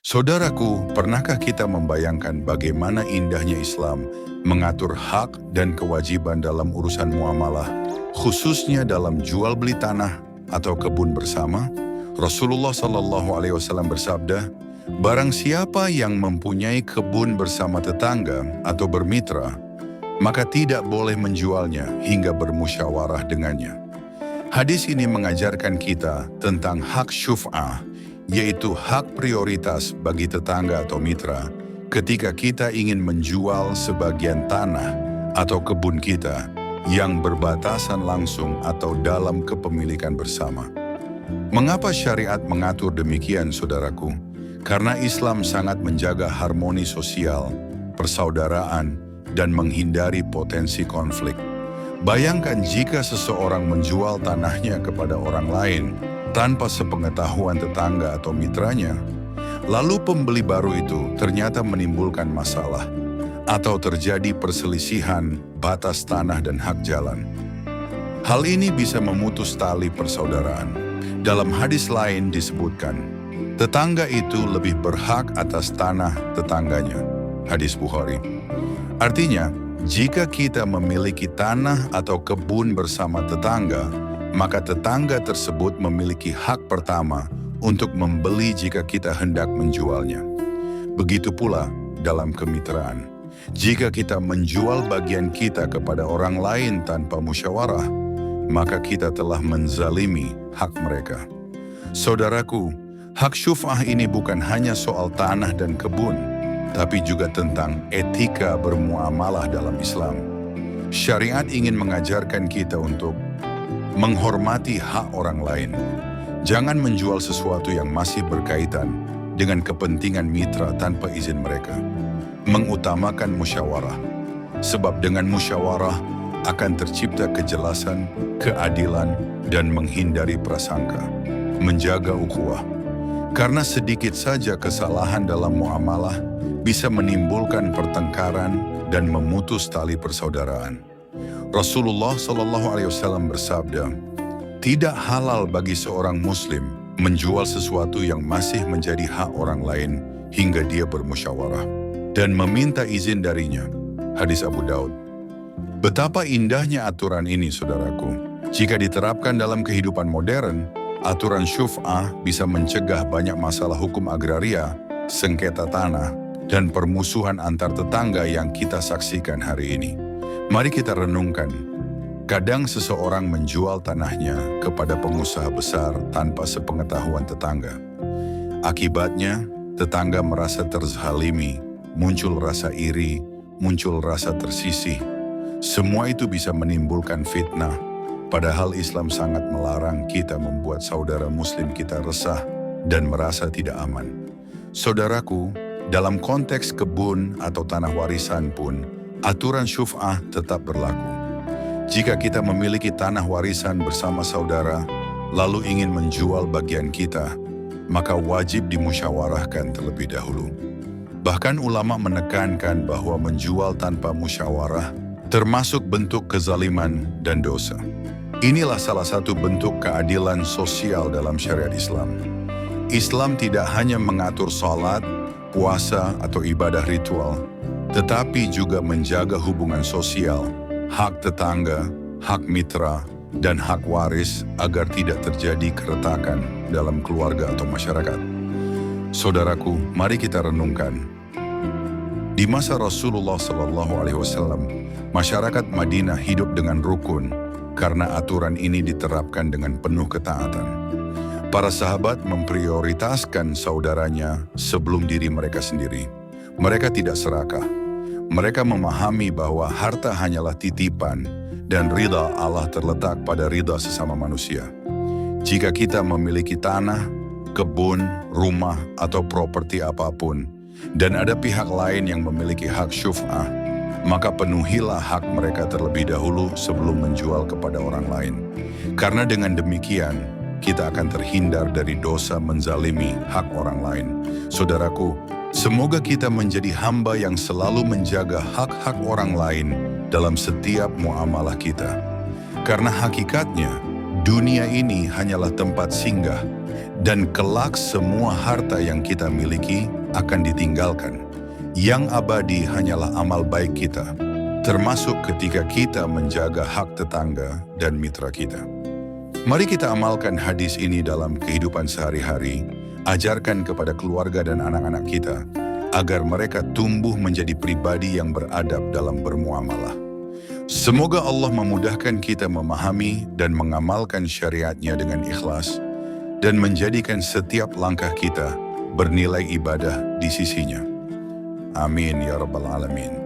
Saudaraku, pernahkah kita membayangkan bagaimana indahnya Islam mengatur hak dan kewajiban dalam urusan muamalah, khususnya dalam jual beli tanah atau kebun bersama? Rasulullah SAW bersabda, "Barang siapa yang mempunyai kebun bersama tetangga atau bermitra, maka tidak boleh menjualnya hingga bermusyawarah dengannya." Hadis ini mengajarkan kita tentang hak syuf'ah, yaitu hak prioritas bagi tetangga atau mitra ketika kita ingin menjual sebagian tanah atau kebun kita yang berbatasan langsung atau dalam kepemilikan bersama. Mengapa syariat mengatur demikian, saudaraku? Karena Islam sangat menjaga harmoni sosial, persaudaraan, dan menghindari potensi konflik. Bayangkan jika seseorang menjual tanahnya kepada orang lain tanpa sepengetahuan tetangga atau mitranya, lalu pembeli baru itu ternyata menimbulkan masalah atau terjadi perselisihan batas tanah dan hak jalan. Hal ini bisa memutus tali persaudaraan. Dalam hadis lain disebutkan, tetangga itu lebih berhak atas tanah tetangganya. Hadis Bukhari. Artinya, jika kita memiliki tanah atau kebun bersama tetangga, maka tetangga tersebut memiliki hak pertama untuk membeli jika kita hendak menjualnya. Begitu pula dalam kemitraan. Jika kita menjual bagian kita kepada orang lain tanpa musyawarah, maka kita telah menzalimi hak mereka. Saudaraku, hak syuf'ah ini bukan hanya soal tanah dan kebun, tapi juga tentang etika bermuamalah dalam Islam. Syariat ingin mengajarkan kita untuk menghormati hak orang lain. Jangan menjual sesuatu yang masih berkaitan dengan kepentingan mitra tanpa izin mereka. Mengutamakan musyawarah. Sebab dengan musyawarah akan tercipta kejelasan, keadilan, dan menghindari prasangka. Menjaga ukhuwah. Karena sedikit saja kesalahan dalam muamalah bisa menimbulkan pertengkaran dan memutus tali persaudaraan. Rasulullah SAW bersabda, "Tidak halal bagi seorang muslim menjual sesuatu yang masih menjadi hak orang lain hingga dia bermusyawarah dan meminta izin darinya." Hadis Abu Daud. Betapa indahnya aturan ini, saudaraku. Jika diterapkan dalam kehidupan modern, aturan syuf'ah bisa mencegah banyak masalah hukum agraria, sengketa tanah, dan permusuhan antar tetangga yang kita saksikan hari ini. Mari kita renungkan. Kadang seseorang menjual tanahnya kepada pengusaha besar tanpa sepengetahuan tetangga. Akibatnya, tetangga merasa terzalimi, muncul rasa iri, muncul rasa tersisih. Semua itu bisa menimbulkan fitnah, padahal Islam sangat melarang kita membuat saudara muslim kita resah dan merasa tidak aman. Saudaraku, dalam konteks kebun atau tanah warisan pun, aturan syuf'ah tetap berlaku. Jika kita memiliki tanah warisan bersama saudara, lalu ingin menjual bagian kita, maka wajib dimusyawarahkan terlebih dahulu. Bahkan ulama menekankan bahwa menjual tanpa musyawarah termasuk bentuk kezaliman dan dosa. Inilah salah satu bentuk keadilan sosial dalam syariat Islam. Islam tidak hanya mengatur salat, puasa, atau ibadah ritual, tetapi juga menjaga hubungan sosial, hak tetangga, hak mitra, dan hak waris agar tidak terjadi keretakan dalam keluarga atau masyarakat. Saudaraku, mari kita renungkan. Di masa Rasulullah SAW, masyarakat Madinah hidup dengan rukun karena aturan ini diterapkan dengan penuh ketaatan. Para sahabat memprioritaskan saudaranya sebelum diri mereka sendiri. Mereka tidak serakah. Mereka memahami bahwa harta hanyalah titipan dan ridha Allah terletak pada ridha sesama manusia. Jika kita memiliki tanah, kebun, rumah, atau properti apapun, dan ada pihak lain yang memiliki hak syuf'ah, maka penuhilah hak mereka terlebih dahulu sebelum menjual kepada orang lain. Karena dengan demikian, kita akan terhindar dari dosa menzalimi hak orang lain. Saudaraku, semoga kita menjadi hamba yang selalu menjaga hak-hak orang lain dalam setiap muamalah kita. Karena hakikatnya, dunia ini hanyalah tempat singgah, Dan kelak semua harta yang kita miliki akan ditinggalkan. Yang abadi hanyalah amal baik kita, termasuk ketika kita menjaga hak tetangga dan mitra kita. Mari kita amalkan hadis ini dalam kehidupan sehari-hari, ajarkan kepada keluarga dan anak-anak kita, agar mereka tumbuh menjadi pribadi yang beradab dalam bermuamalah. Semoga Allah memudahkan kita memahami dan mengamalkan syariatnya dengan ikhlas, dan menjadikan setiap langkah kita bernilai ibadah di sisinya. Amin ya rabbal alamin.